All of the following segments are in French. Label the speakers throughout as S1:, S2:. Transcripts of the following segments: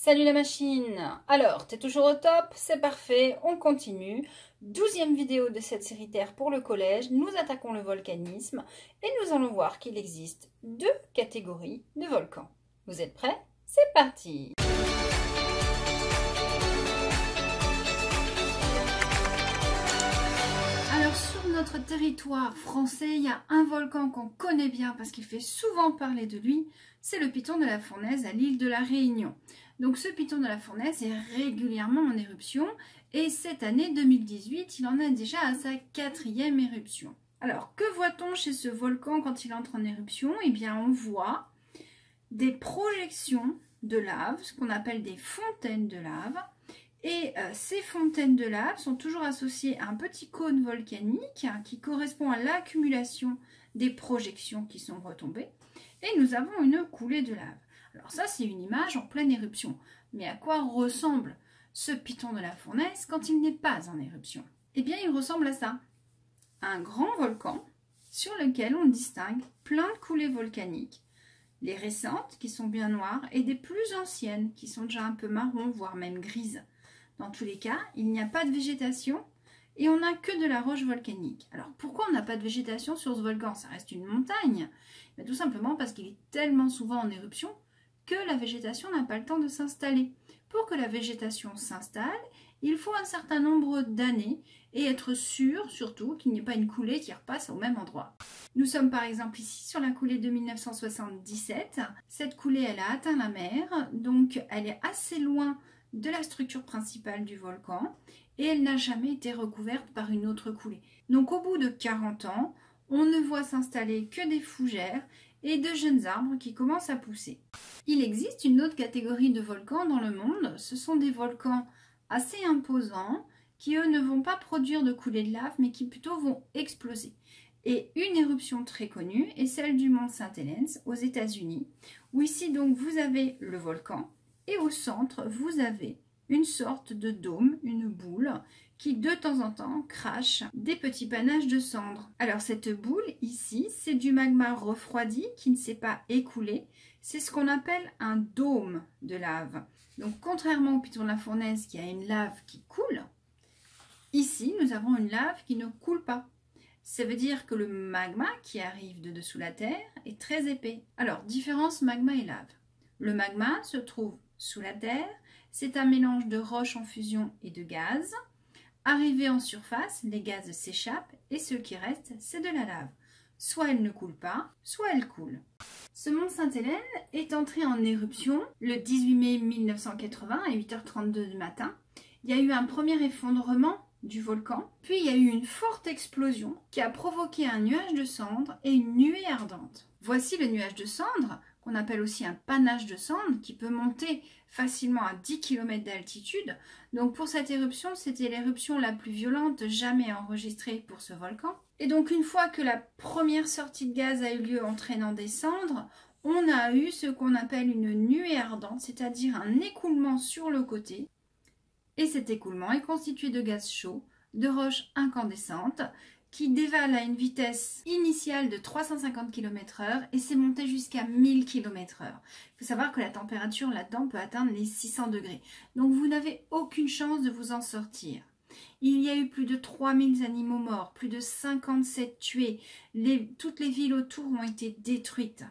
S1: Salut la machine! Alors, t'es toujours au top? C'est parfait, on continue. 12e vidéo de cette série Terre pour le collège. Nous attaquons le volcanisme et nous allons voir qu'il existe deux catégories de volcans. Vous êtes prêts? C'est parti! Alors, sur notre territoire français, il y a un volcan qu'on connaît bien parce qu'il fait souvent parler de lui. C'est le Piton de la Fournaise à l'île de la Réunion. Donc ce Piton de la Fournaise est régulièrement en éruption et cette année 2018, il en est déjà à sa 4e éruption. Alors que voit-on chez ce volcan quand il entre en éruption? Eh bien on voit des projections de lave, ce qu'on appelle des fontaines de lave. Et ces fontaines de lave sont toujours associées à un petit cône volcanique qui correspond à l'accumulation des projections qui sont retombées. Et nous avons une coulée de lave. Alors ça, c'est une image en pleine éruption. Mais à quoi ressemble ce Piton de la Fournaise quand il n'est pas en éruption? Eh bien, il ressemble à ça. Un grand volcan sur lequel on distingue plein de coulées volcaniques. Les récentes, qui sont bien noires, et des plus anciennes, qui sont déjà un peu marron, voire même grises. Dans tous les cas, il n'y a pas de végétation et on n'a que de la roche volcanique. Alors pourquoi on n'a pas de végétation sur ce volcan? Ça reste une montagne. Mais tout simplement parce qu'il est tellement souvent en éruption que la végétation n'a pas le temps de s'installer. Pour que la végétation s'installe, il faut un certain nombre d'années et être sûr surtout qu'il n'y ait pas une coulée qui repasse au même endroit. Nous sommes par exemple ici sur la coulée de 1977. Cette coulée, elle a atteint la mer, donc elle est assez loin de la structure principale du volcan et elle n'a jamais été recouverte par une autre coulée. Donc au bout de 40 ans, on ne voit s'installer que des fougères et de jeunes arbres qui commencent à pousser. Il existe une autre catégorie de volcans dans le monde. Ce sont des volcans assez imposants qui, eux, ne vont pas produire de coulées de lave, mais qui plutôt vont exploser. Et une éruption très connue est celle du mont Saint-Helens aux États-Unis, où ici, donc, vous avez le volcan et au centre, vous avez une sorte de dôme, une boule, qui de temps en temps crache des petits panaches de cendres. Alors cette boule ici, c'est du magma refroidi qui ne s'est pas écoulé. C'est ce qu'on appelle un dôme de lave. Donc contrairement au Piton de la Fournaise qui a une lave qui coule, ici nous avons une lave qui ne coule pas. Ça veut dire que le magma qui arrive de dessous la terre est très épais. Alors différence magma et lave. Le magma se trouve sous la terre, c'est un mélange de roches en fusion et de gaz. Arrivé en surface, les gaz s'échappent et ce qui reste, c'est de la lave. Soit elle ne coule pas, soit elle coule. Ce mont Sainte-Hélène est entré en éruption le 18 mai 1980 à 8h32 du matin. Il y a eu un premier effondrement du volcan, puis il y a eu une forte explosion qui a provoqué un nuage de cendres et une nuée ardente. Voici le nuage de cendres, qu'on appelle aussi un panache de cendres, qui peut monter facilement à 10 km d'altitude. Donc pour cette éruption, c'était l'éruption la plus violente jamais enregistrée pour ce volcan. Et donc une fois que la première sortie de gaz a eu lieu entraînant des cendres, on a eu ce qu'on appelle une nuée ardente, c'est-à-dire un écoulement sur le côté. Et cet écoulement est constitué de gaz chaud, de roches incandescentes, qui dévale à une vitesse initiale de 350 km/h et s'est monté jusqu'à 1000 km/h. Il faut savoir que la température là-dedans peut atteindre les 600 degrés. Donc vous n'avez aucune chance de vous en sortir. Il y a eu plus de 3000 animaux morts, plus de 57 tués. Toutes les villes autour ont été détruites.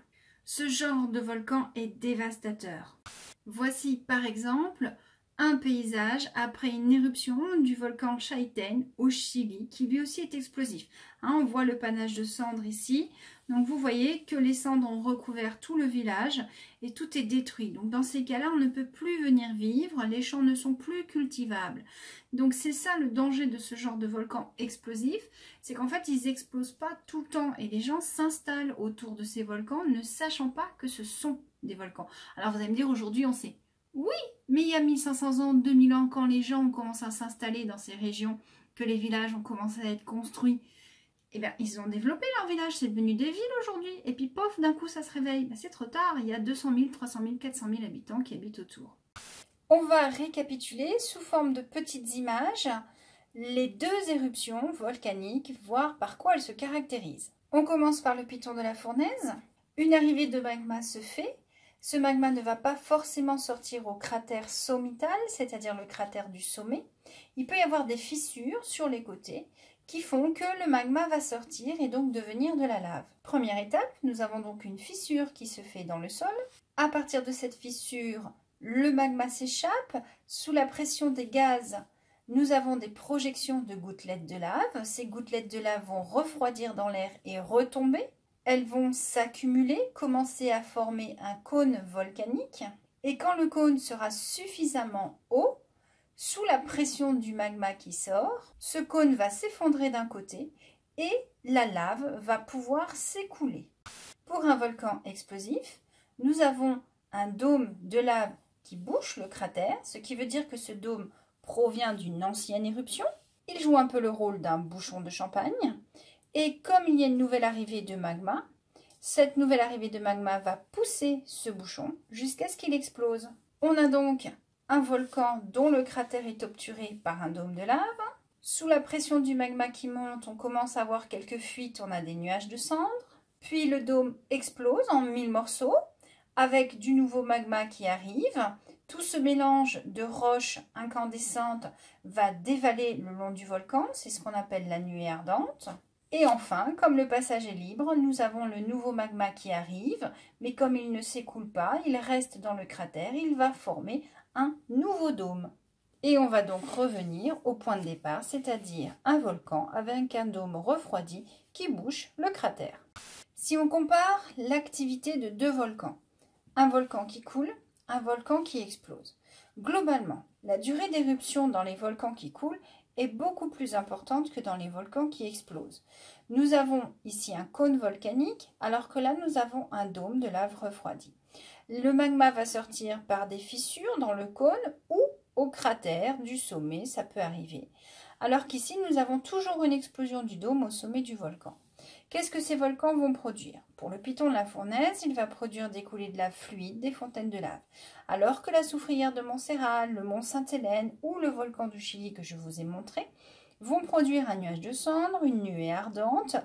S1: Ce genre de volcan est dévastateur. Voici par exemple un paysage après une éruption du volcan Chaitén au Chili, qui lui aussi est explosif. On voit le panache de cendres ici. Donc vous voyez que les cendres ont recouvert tout le village et tout est détruit. Donc dans ces cas-là, on ne peut plus venir vivre, les champs ne sont plus cultivables. Donc c'est ça le danger de ce genre de volcan explosif, c'est qu'en fait ils n'explosent pas tout le temps et les gens s'installent autour de ces volcans ne sachant pas que ce sont des volcans. Alors vous allez me dire aujourd'hui on sait. Oui, mais il y a 1500 ans, 2000 ans, quand les gens ont commencé à s'installer dans ces régions, que les villages ont commencé à être construits, eh bien, ils ont développé leur village, c'est devenu des villes aujourd'hui. Et puis, pof, d'un coup, ça se réveille. Ben, c'est trop tard, il y a 200 000, 300 000, 400 000 habitants qui habitent autour. On va récapituler sous forme de petites images les deux éruptions volcaniques, voir par quoi elles se caractérisent. On commence par le Piton de la Fournaise. Une arrivée de magma se fait. Ce magma ne va pas forcément sortir au cratère sommital, c'est-à-dire le cratère du sommet. Il peut y avoir des fissures sur les côtés qui font que le magma va sortir et donc devenir de la lave. Première étape, nous avons donc une fissure qui se fait dans le sol. À partir de cette fissure, le magma s'échappe. Sous la pression des gaz, nous avons des projections de gouttelettes de lave. Ces gouttelettes de lave vont refroidir dans l'air et retomber. Elles vont s'accumuler, commencer à former un cône volcanique. Et quand le cône sera suffisamment haut, sous la pression du magma qui sort, ce cône va s'effondrer d'un côté et la lave va pouvoir s'écouler. Pour un volcan explosif, nous avons un dôme de lave qui bouche le cratère, ce qui veut dire que ce dôme provient d'une ancienne éruption. Il joue un peu le rôle d'un bouchon de champagne. Et comme il y a une nouvelle arrivée de magma, cette nouvelle arrivée de magma va pousser ce bouchon jusqu'à ce qu'il explose. On a donc un volcan dont le cratère est obturé par un dôme de lave. Sous la pression du magma qui monte, on commence à voir quelques fuites, on a des nuages de cendres. Puis le dôme explose en 1000 morceaux avec du nouveau magma qui arrive. Tout ce mélange de roches incandescentes va dévaler le long du volcan, c'est ce qu'on appelle la nuée ardente. Et enfin, comme le passage est libre, nous avons le nouveau magma qui arrive, mais comme il ne s'écoule pas, il reste dans le cratère, il va former un nouveau dôme. Et on va donc revenir au point de départ, c'est-à-dire un volcan avec un dôme refroidi qui bouche le cratère. Si on compare l'activité de deux volcans, un volcan qui coule, un volcan qui explose. Globalement, la durée d'éruption dans les volcans qui coulent est beaucoup plus importante que dans les volcans qui explosent. Nous avons ici un cône volcanique, alors que là nous avons un dôme de lave refroidi. Le magma va sortir par des fissures dans le cône ou au cratère du sommet, ça peut arriver. Alors qu'ici nous avons toujours une explosion du dôme au sommet du volcan. Qu'est-ce que ces volcans vont produire? Pour le piton de la fournaise, il va produire des coulées de lave fluide, des fontaines de lave. Alors que la soufrière de Montserrat, le mont Sainte-Hélène ou le volcan du Chili que je vous ai montré vont produire un nuage de cendres, une nuée ardente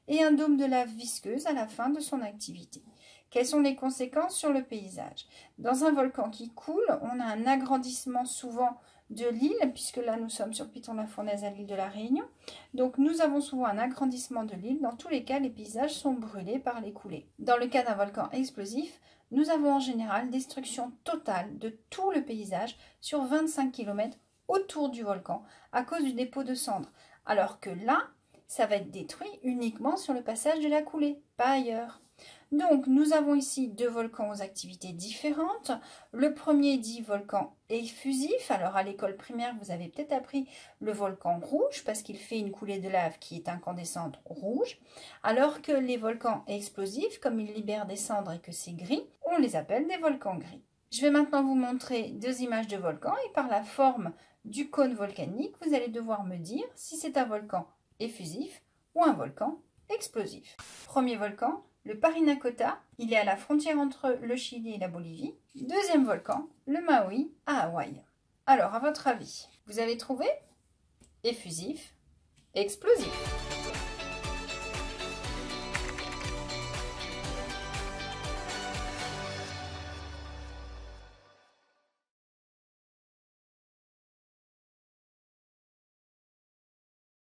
S1: et un dôme de lave visqueuse à la fin de son activité. Quelles sont les conséquences sur le paysage? Dans un volcan qui coule, on a un agrandissement souvent de l'île, puisque là nous sommes sur Piton la Fournaise à l'île de la Réunion. Donc nous avons souvent un agrandissement de l'île. Dans tous les cas, les paysages sont brûlés par les coulées. Dans le cas d'un volcan explosif, nous avons en général destruction totale de tout le paysage sur 25 km autour du volcan à cause du dépôt de cendres. Alors que là, ça va être détruit uniquement sur le passage de la coulée, pas ailleurs. Donc, nous avons ici deux volcans aux activités différentes. Le premier dit volcan effusif. Alors, à l'école primaire, vous avez peut-être appris le volcan rouge parce qu'il fait une coulée de lave qui est incandescente rouge. Alors que les volcans explosifs, comme ils libèrent des cendres et que c'est gris, on les appelle des volcans gris. Je vais maintenant vous montrer deux images de volcans et par la forme du cône volcanique, vous allez devoir me dire si c'est un volcan effusif ou un volcan explosif. Premier volcan, le Parinacota, il est à la frontière entre le Chili et la Bolivie. Deuxième volcan, le Maui, à Hawaï. Alors, à votre avis, vous avez trouvé effusif, explosif?